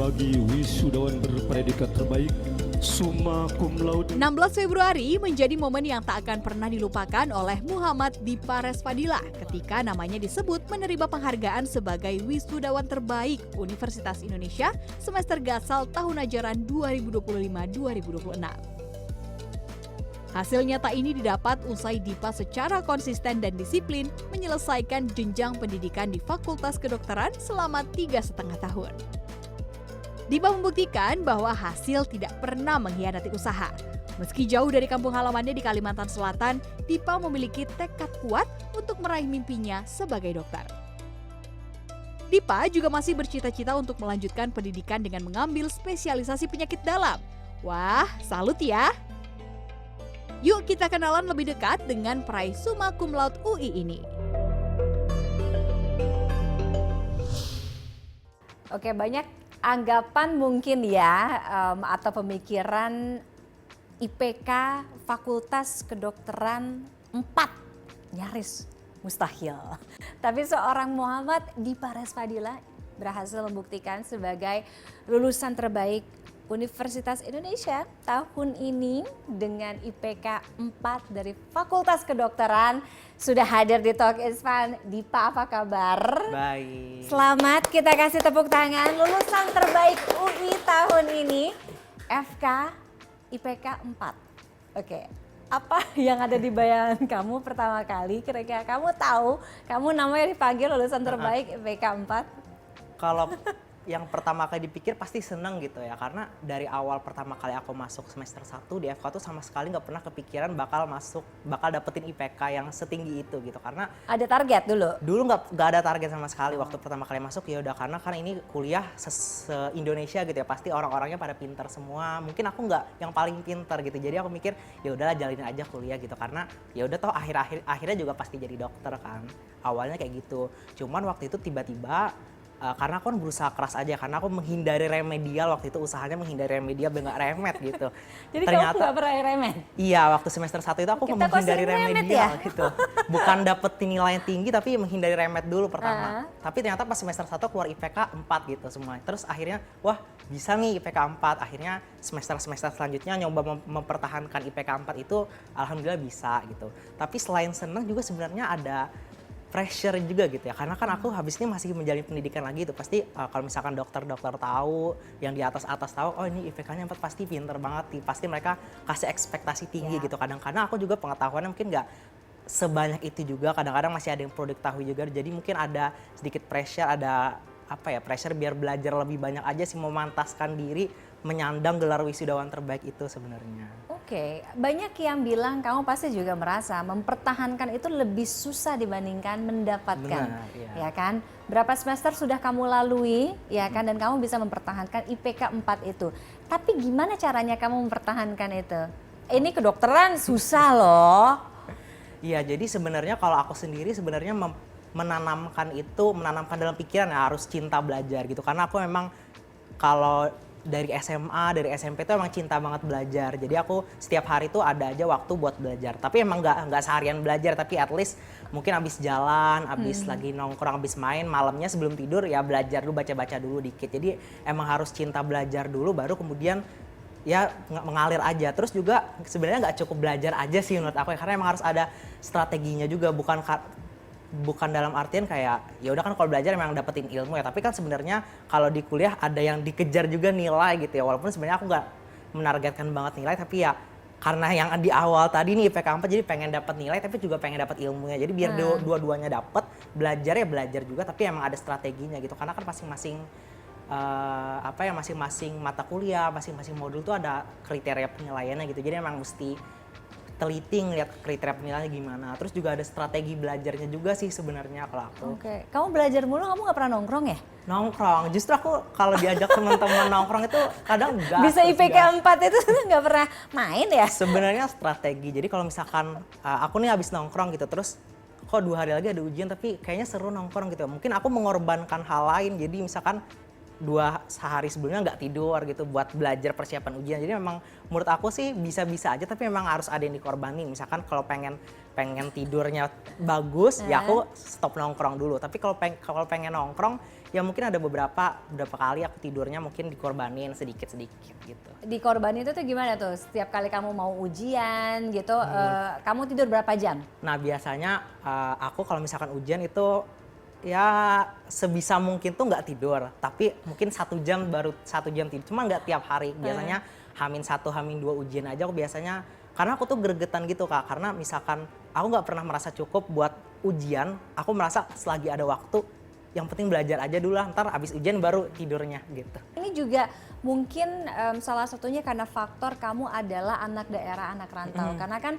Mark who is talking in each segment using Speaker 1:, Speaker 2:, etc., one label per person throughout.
Speaker 1: bagi wisudawan berpredikat terbaik summa cum laude.
Speaker 2: 16 Februari menjadi momen yang tak akan pernah dilupakan oleh Muhammad Dipa Resfadila ketika namanya disebut menerima penghargaan sebagai wisudawan terbaik Universitas Indonesia semester Gasal tahun ajaran 2025-2026. Hasil nyata ini didapat usai Dipa secara konsisten dan disiplin menyelesaikan jenjang pendidikan di Fakultas Kedokteran selama 3,5 tahun. Dipa membuktikan bahwa hasil tidak pernah mengkhianati usaha. Meski jauh dari kampung halamannya di Kalimantan Selatan, Dipa memiliki tekad kuat untuk meraih mimpinya sebagai dokter. Dipa juga masih bercita-cita untuk melanjutkan pendidikan dengan mengambil spesialisasi penyakit dalam. Wah, salut ya! Yuk kita kenalan lebih dekat dengan peraih summa cum laude UI ini.
Speaker 3: Oke, banyak anggapan mungkin ya atau pemikiran IPK Fakultas Kedokteran 4 nyaris mustahil. Tapi seorang Muhammad Dipa Resfadila berhasil membuktikan sebagai lulusan terbaik Universitas Indonesia tahun ini dengan IPK 4 dari Fakultas Kedokteran sudah hadir di Talk is Fun. Dipa, apa kabar?
Speaker 4: Baik.
Speaker 3: Selamat, kita kasih tepuk tangan lulusan terbaik UI tahun ini FK IPK 4. Oke, apa yang ada di bayangan kamu pertama kali? Kira-kira kamu tahu kamu namanya dipanggil lulusan terbaik IPK 4?
Speaker 4: Kalau yang pertama kali dipikir pasti seneng gitu ya, karena dari awal pertama kali aku masuk semester 1 di FK tuh sama sekali nggak pernah kepikiran bakal dapetin IPK yang setinggi itu gitu, karena
Speaker 3: Ada target dulu
Speaker 4: nggak ada target sama sekali waktu pertama kali masuk. Ya udah, karena kan ini kuliah se-Indonesia gitu ya, pasti orang-orangnya pada pintar semua, mungkin aku nggak yang paling pintar gitu, jadi aku mikir ya udahlah jalinin aja kuliah gitu, karena ya udah toh akhirnya juga pasti jadi dokter kan, awalnya kayak gitu. Cuman waktu itu tiba-tiba karena aku kan berusaha keras aja, karena aku menghindari remedial waktu itu, usahanya menghindari remedial biar nggak remet gitu.
Speaker 3: Jadi kamu nggak pernah remet?
Speaker 4: Iya, waktu semester 1 itu aku
Speaker 3: Kita
Speaker 4: menghindari remedial
Speaker 3: ya?
Speaker 4: gitu. Bukan dapetin nilai yang tinggi tapi menghindari remet dulu pertama. Tapi ternyata pas semester 1 keluar IPK 4 gitu semua. Terus akhirnya wah bisa nih IPK 4. Akhirnya semester selanjutnya nyoba mempertahankan IPK 4 itu alhamdulillah bisa gitu. Tapi selain seneng juga sebenarnya ada pressure juga gitu ya, karena kan aku habis ini masih menjalani pendidikan lagi itu pasti kalau misalkan dokter-dokter tahu, yang di atas tahu, oh ini IPK-nya 4 pasti pinter banget nih, pasti mereka kasih ekspektasi tinggi gitu. Kadang-kadang aku juga pengetahuannya mungkin nggak sebanyak itu juga, kadang-kadang masih ada yang perlu diketahui juga, jadi mungkin ada sedikit pressure, ada pressure biar belajar lebih banyak aja sih, memantaskan diri menyandang gelar wisudawan terbaik itu sebenarnya.
Speaker 3: Oke, banyak yang bilang kamu pasti juga merasa mempertahankan itu lebih susah dibandingkan mendapatkan.
Speaker 4: Benar, iya.
Speaker 3: Ya kan? Berapa semester sudah kamu lalui, ya kan, dan kamu bisa mempertahankan IPK 4 itu. Tapi gimana caranya kamu mempertahankan itu? Ini kedokteran susah loh.
Speaker 4: Iya, jadi sebenarnya kalau aku sendiri sebenarnya menanamkan dalam pikiran ya, harus cinta belajar gitu. Karena aku memang kalau dari SMA, dari SMP tuh emang cinta banget belajar. Jadi aku setiap hari tuh ada aja waktu buat belajar. Tapi emang nggak seharian belajar, tapi at least mungkin abis jalan, abis lagi nongkrong, abis main, malamnya sebelum tidur ya belajar dulu, baca-baca dulu dikit. Jadi emang harus cinta belajar dulu, baru kemudian ya mengalir aja. Terus juga sebenarnya nggak cukup belajar aja sih menurut aku ya, karena emang harus ada strateginya juga, bukan dalam artian kayak ya udah kan kalau belajar memang dapetin ilmu ya, tapi kan sebenarnya kalau di kuliah ada yang dikejar juga nilai gitu ya, walaupun sebenarnya aku nggak menargetkan banget nilai, tapi ya karena yang di awal tadi nih IPK 4 jadi pengen dapat nilai tapi juga pengen dapat ilmunya, jadi biar dua-duanya dapat, belajar ya belajar juga, tapi emang ada strateginya gitu, karena kan masing-masing masing-masing mata kuliah, masing-masing modul tuh ada kriteria penilaiannya gitu, jadi emang mesti teliti ngeliat kriteria penilaiannya gimana. Terus juga ada strategi belajarnya juga sih sebenarnya kalau aku.
Speaker 3: Oke, kamu belajar mulu, kamu nggak pernah nongkrong ya?
Speaker 4: Nongkrong, justru aku kalau diajak teman-teman nongkrong itu kadang enggak.
Speaker 3: Bisa IPK 4 itu nggak pernah main ya?
Speaker 4: Sebenarnya strategi, jadi kalau misalkan aku nih habis nongkrong gitu, terus kok 2 hari lagi ada ujian tapi kayaknya seru nongkrong gitu. Mungkin aku mengorbankan hal lain, jadi misalkan 2 sehari sebelumnya nggak tidur gitu buat belajar persiapan ujian. Jadi memang menurut aku sih bisa-bisa aja, tapi memang harus ada yang dikorbanin. Misalkan kalau pengen pengen tidurnya bagus, ya aku stop nongkrong dulu. Tapi kalau pengen nongkrong, ya mungkin ada beberapa kali aku tidurnya mungkin dikorbanin sedikit-sedikit gitu.
Speaker 3: Dikorbanin itu tuh gimana tuh? Setiap kali kamu mau ujian gitu, kamu tidur berapa jam?
Speaker 4: Nah biasanya aku kalau misalkan ujian itu ya sebisa mungkin tuh nggak tidur, tapi mungkin 1 jam baru 1 jam tidur. Cuma nggak tiap hari. Biasanya H-1, H-2 ujian aja aku biasanya. Karena aku tuh gregetan gitu Kak, karena misalkan aku nggak pernah merasa cukup buat ujian, aku merasa selagi ada waktu, yang penting belajar aja dulu lah, ntar abis ujian baru tidurnya gitu.
Speaker 3: Ini juga mungkin salah satunya karena faktor kamu adalah anak daerah, anak rantau. Karena kan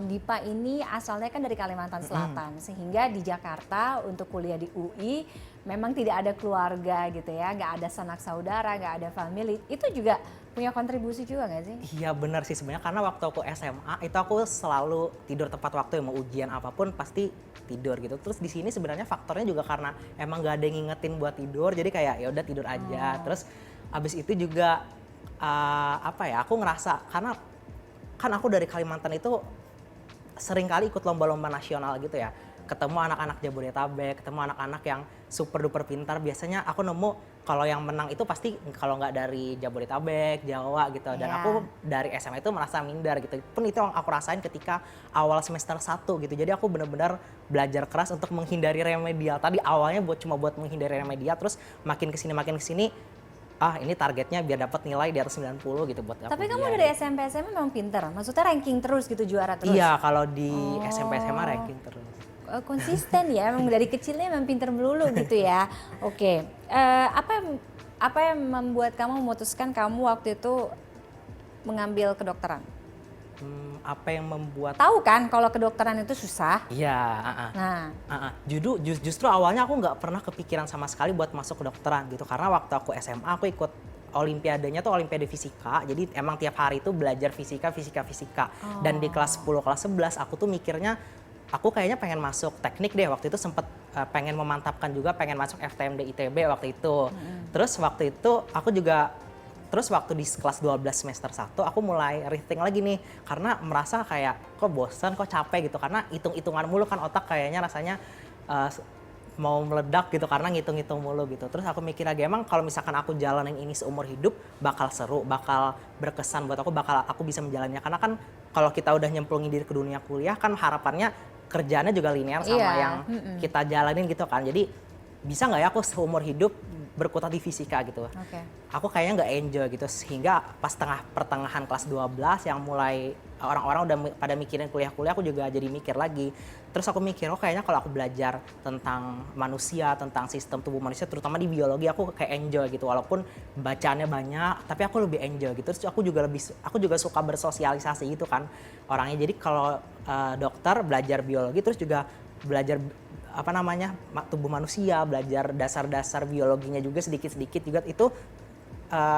Speaker 3: Dipa ini asalnya kan dari Kalimantan Selatan, sehingga di Jakarta untuk kuliah di UI memang tidak ada keluarga gitu ya, nggak ada sanak saudara, nggak ada family. Itu juga punya kontribusi juga nggak sih?
Speaker 4: Iya benar sih sebenarnya, karena waktu aku SMA itu aku selalu tidur tepat waktu, ya mau ujian apapun pasti tidur gitu. Terus di sini sebenarnya faktornya juga karena emang gak ada yang ngingetin buat tidur, jadi kayak ya udah tidur aja. Terus abis itu juga aku ngerasa karena kan aku dari Kalimantan itu sering kali ikut lomba-lomba nasional gitu ya, ketemu anak-anak Jabodetabek, ketemu anak-anak yang super duper pintar. Biasanya aku nemu kalau yang menang itu pasti kalau nggak dari Jabodetabek, Jawa gitu. Dan aku dari SMA itu merasa minder gitu. Pun itu yang aku rasain ketika awal semester 1 gitu. Jadi aku benar-benar belajar keras untuk menghindari remedial. Tadi awalnya cuma buat menghindari remedial, terus makin kesini ini targetnya biar dapat nilai di atas 90 gitu buat
Speaker 3: Tapi kamu dari SMP SMA memang pinter, maksudnya ranking terus gitu, juara terus?
Speaker 4: Iya, kalau di SMP SMA ranking terus.
Speaker 3: Konsisten ya, memang dari kecilnya memang pinter melulu gitu ya. Oke, apa yang membuat kamu memutuskan kamu waktu itu mengambil kedokteran?
Speaker 4: Apa yang membuat...
Speaker 3: Tahu kan kalau kedokteran itu susah?
Speaker 4: Iya.
Speaker 3: Nah,
Speaker 4: Justru awalnya aku nggak pernah kepikiran sama sekali buat masuk kedokteran gitu. Karena waktu aku SMA aku ikut olimpiadenya tuh olimpiade fisika. Jadi emang tiap hari itu belajar fisika. Dan di kelas 10, kelas 11 aku tuh mikirnya aku kayaknya pengen masuk teknik deh. Waktu itu sempet pengen memantapkan juga, pengen masuk FTMD ITB waktu itu. Terus waktu itu aku juga... Terus waktu di kelas 12 semester 1 aku mulai rethink lagi nih, karena merasa kayak kok bosan, kok capek gitu, karena hitung-hitungan mulu kan otak kayaknya rasanya mau meledak gitu karena ngitung-ngitung mulu gitu. Terus aku mikir lagi, emang kalau misalkan aku jalanin ini seumur hidup bakal seru, bakal berkesan buat aku bisa menjalannya. Karena kan kalau kita udah nyemplungin diri ke dunia kuliah kan harapannya kerjaannya juga linear sama yang kita jalanin gitu kan. Jadi bisa nggak ya aku seumur hidup berkutat di fisika gitu. Aku kayaknya nggak enjoy gitu, sehingga pas pertengahan kelas 12 yang mulai orang-orang udah pada mikirin kuliah-kuliah, aku juga jadi mikir lagi. Terus aku mikir, kayaknya kalau aku belajar tentang manusia, tentang sistem tubuh manusia, terutama di biologi, aku kayak enjoy gitu. Walaupun bacaannya banyak, tapi aku lebih enjoy gitu. Terus aku juga suka bersosialisasi gitu kan orangnya. Jadi kalau dokter belajar biologi, terus juga belajar tubuh manusia, belajar dasar-dasar biologinya juga sedikit-sedikit juga, itu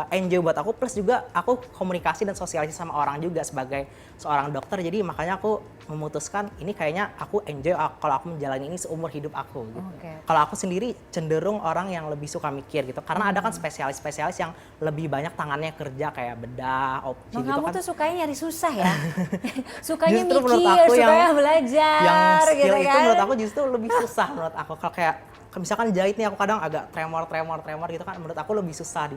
Speaker 4: enjoy buat aku. Plus juga aku komunikasi dan sosialisasi sama orang juga sebagai seorang dokter. Jadi makanya aku memutuskan ini kayaknya aku enjoy kalau aku menjalani ini seumur hidup aku gitu. Kalau aku sendiri cenderung orang yang lebih suka mikir gitu, karena ada kan spesialis-spesialis yang lebih banyak tangannya kerja kayak bedah, opsi gitu
Speaker 3: kamu
Speaker 4: kan.
Speaker 3: tuh sukanya nyari susah ya? Sukanya
Speaker 4: Justru
Speaker 3: mikir, sukanya belajar
Speaker 4: yang skill
Speaker 3: gitu
Speaker 4: itu
Speaker 3: kan?
Speaker 4: menurut aku justru lebih susah menurut aku. Kalau kayak misalkan jahit nih, aku kadang agak tremor gitu kan, menurut aku lebih susah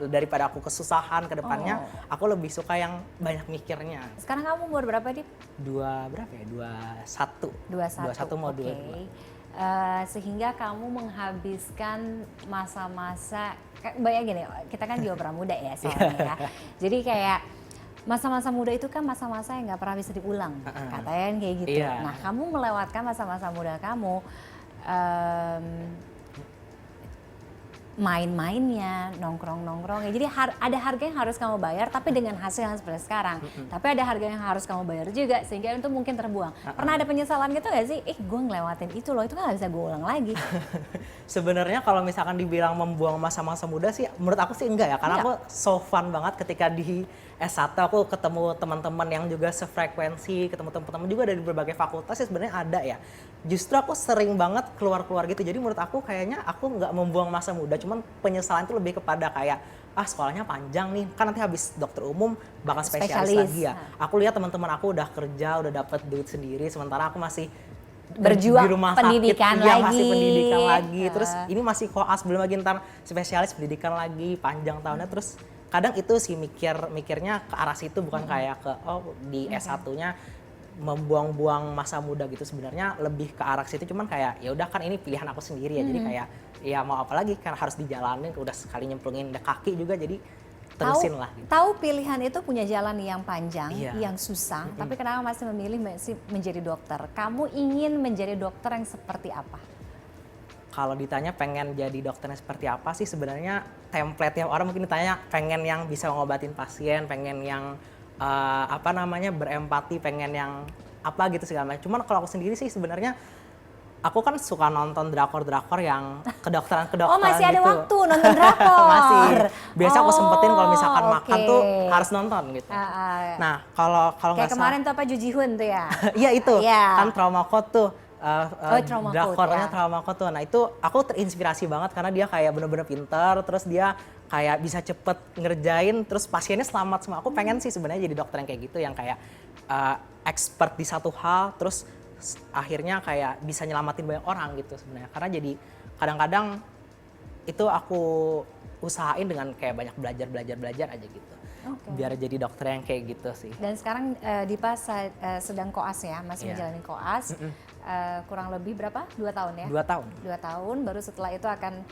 Speaker 4: daripada aku kesusahan ke depannya. Aku lebih suka yang banyak mikirnya.
Speaker 3: Sekarang kamu umur berapa, Dip?
Speaker 4: 21 mau 22.
Speaker 3: Sehingga kamu menghabiskan masa-masa, bayangin ya, kita kan jiwa pramuda ya soalnya ya. Jadi kayak masa-masa muda itu kan masa-masa yang nggak pernah bisa diulang, katanya kayak gitu. Nah, kamu melewatkan masa-masa muda kamu, main-mainnya, nongkrong-nongkrongnya. Jadi ada harga yang harus kamu bayar, tapi dengan hasil yang seperti sekarang. Tapi ada harga yang harus kamu bayar juga, sehingga itu mungkin terbuang. Pernah ada penyesalan gitu gak sih? Gue ngelewatin itu loh, itu kan gak bisa gue ulang lagi.
Speaker 4: Sebenarnya kalau misalkan dibilang membuang masa-masa muda sih, menurut aku sih enggak ya. Karena aku so fun banget ketika di S1 aku ketemu teman-teman yang juga sefrekuensi, ketemu teman-teman juga dari berbagai fakultas ya sebenarnya ada ya. Justru aku sering banget keluar-keluar gitu. Jadi menurut aku kayaknya aku nggak membuang masa muda, cuman penyesalan itu lebih kepada kayak sekolahnya panjang nih, kan nanti habis dokter umum bakal spesialis
Speaker 3: Spesialis.
Speaker 4: lagi ya. Aku lihat teman-teman aku udah kerja, udah dapat duit sendiri, sementara aku masih
Speaker 3: Berjuang
Speaker 4: di rumah
Speaker 3: pendidikan
Speaker 4: sakit, iya,
Speaker 3: lagi.
Speaker 4: masih pendidikan lagi. Terus ini masih koas, belum lagi ntar spesialis pendidikan lagi, panjang tahunnya. Terus kadang itu sih mikirnya ke arah situ, bukan kayak ke di S1-nya membuang-buang masa muda gitu. Sebenarnya lebih ke arah situ, cuman kayak ya udah kan ini pilihan aku sendiri ya. Jadi kayak ya mau apa lagi, karena harus dijalanin, udah sekali nyemplungin kaki juga, jadi terusin lah gitu.
Speaker 3: Tahu pilihan itu punya jalan yang panjang,
Speaker 4: Iya.
Speaker 3: yang susah, tapi kenapa masih memilih menjadi dokter? Kamu ingin menjadi dokter yang seperti apa?
Speaker 4: Kalau ditanya pengen jadi dokternya seperti apa sih, sebenarnya template tiap orang mungkin ditanya pengen yang bisa ngobatin pasien, pengen yang berempati, pengen yang apa gitu segala macam. Cuman kalau aku sendiri sih sebenarnya aku kan suka nonton drakor-drakor yang kedokteran-kedokteran
Speaker 3: Oh, masih ada
Speaker 4: gitu.
Speaker 3: waktu nonton drakor.
Speaker 4: Masih. Biasa aku sempetin kalau misalkan makan
Speaker 3: oke.
Speaker 4: tuh harus nonton gitu. Nah, kalau
Speaker 3: Kayak
Speaker 4: nggak
Speaker 3: kemarin tuh apa, Ju Ji-hoon tuh ya?
Speaker 4: iya itu
Speaker 3: Iya.
Speaker 4: kan Trauma Code tuh.
Speaker 3: Trauma Code,
Speaker 4: drakornya
Speaker 3: ya.
Speaker 4: Trauma Code tuh. Nah itu aku terinspirasi banget karena dia kayak bener-bener pinter, terus dia kayak bisa cepet ngerjain, terus pasiennya selamat semua. Aku pengen sih sebenarnya jadi dokter yang kayak gitu, yang kayak expert di satu hal, terus akhirnya kayak bisa nyelamatin banyak orang gitu sebenarnya. Karena jadi kadang-kadang itu aku usahain dengan kayak banyak belajar aja gitu.
Speaker 3: Oke.
Speaker 4: Biar jadi dokter yang kayak gitu sih.
Speaker 3: Dan sekarang Dipa sedang koas ya, masih
Speaker 4: Iya.
Speaker 3: menjalani koas. Kurang lebih berapa? 2 tahun ya?
Speaker 4: 2 tahun.
Speaker 3: 2 tahun, baru setelah itu akan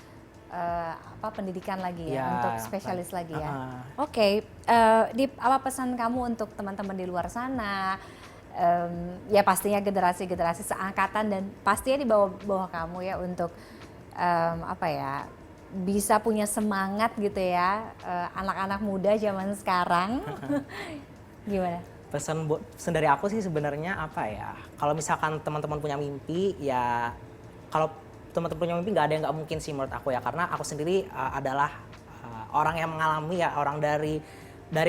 Speaker 3: pendidikan lagi ya,
Speaker 4: Iya,
Speaker 3: untuk spesialis lagi ya.
Speaker 4: uh-uh.
Speaker 3: Oke, Dip, apa pesan kamu untuk teman-teman di luar sana? Ya pastinya generasi-generasi seangkatan dan pastinya di bawah kamu ya, untuk bisa punya semangat gitu ya, anak-anak muda zaman sekarang. Gimana?
Speaker 4: Pesan dari aku sih sebenarnya kalau misalkan teman-teman punya mimpi, ya kalau teman-teman punya mimpi nggak ada yang nggak mungkin sih menurut aku ya, karena aku sendiri adalah orang yang mengalami ya, orang dari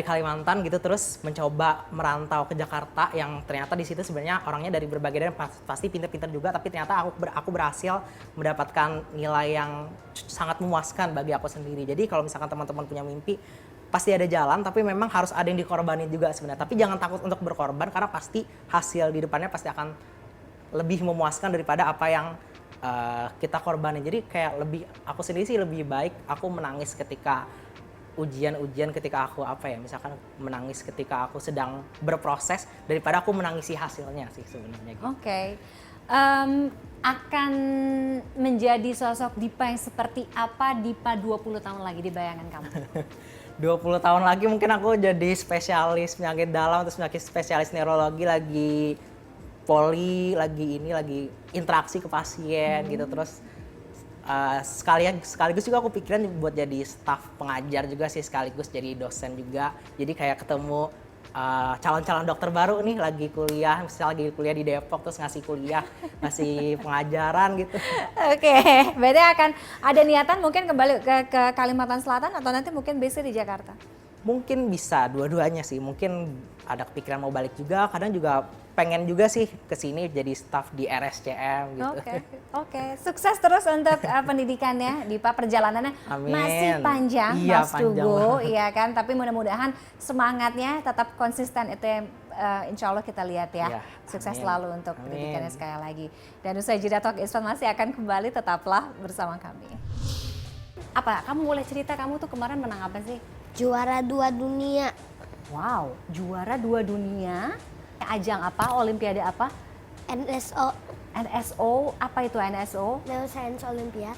Speaker 4: Kalimantan gitu, terus mencoba merantau ke Jakarta, yang ternyata di situ sebenarnya orangnya dari berbagai daerah, pasti pintar-pintar juga, tapi ternyata aku berhasil mendapatkan nilai yang sangat memuaskan bagi aku sendiri. Jadi kalau misalkan teman-teman punya mimpi, pasti ada jalan, tapi memang harus ada yang dikorbanin juga sebenarnya. Tapi jangan takut untuk berkorban, karena pasti hasil di depannya pasti akan lebih memuaskan daripada apa yang kita korbanin. Jadi kayak aku sendiri sih lebih baik aku menangis ketika ujian ketika aku misalkan menangis ketika aku sedang berproses, daripada aku menangisi hasilnya sih sebenarnya gitu.
Speaker 3: Oke. Akan menjadi sosok Dipa yang seperti apa Dipa 20 tahun lagi di bayangan kamu?
Speaker 4: 20 tahun lagi mungkin aku jadi spesialis penyakit dalam, terus penyakit spesialis neurologi, lagi lagi interaksi ke pasien gitu. Terus sekaligus juga aku pikiran buat jadi staf pengajar juga sih, sekaligus jadi dosen juga. Jadi kayak ketemu calon-calon dokter baru nih, lagi kuliah, misalnya lagi kuliah di Depok, terus ngasih kuliah, ngasih pengajaran gitu.
Speaker 3: Oke, berarti akan ada niatan mungkin kembali ke Kalimantan Selatan, atau nanti mungkin base di Jakarta?
Speaker 4: Mungkin bisa dua-duanya sih, mungkin ada kepikiran mau balik juga, kadang juga pengen juga sih kesini jadi staf di RSCM gitu.
Speaker 3: Oke. Sukses terus untuk pendidikannya, Dipa, perjalanannya
Speaker 4: Amin.
Speaker 3: masih panjang,
Speaker 4: Iya,
Speaker 3: Mas
Speaker 4: panjang
Speaker 3: Tugu,
Speaker 4: banget.
Speaker 3: iya kan? Tapi mudah-mudahan semangatnya tetap konsisten, itu yang insya Allah kita lihat ya.
Speaker 4: Iya,
Speaker 3: Sukses
Speaker 4: amin.
Speaker 3: selalu untuk
Speaker 4: Amin.
Speaker 3: pendidikannya sekali lagi. Dan usai jeda Talk is Fun masih akan kembali, tetaplah bersama kami. Apa, kamu boleh cerita kamu tuh kemarin menang apa sih?
Speaker 5: Juara 2 dunia.
Speaker 3: Wow, juara 2 dunia. Ajang apa? Olimpiade apa?
Speaker 5: NSO,
Speaker 3: NSO, apa itu NSO?
Speaker 5: Neuroscience Olympiad.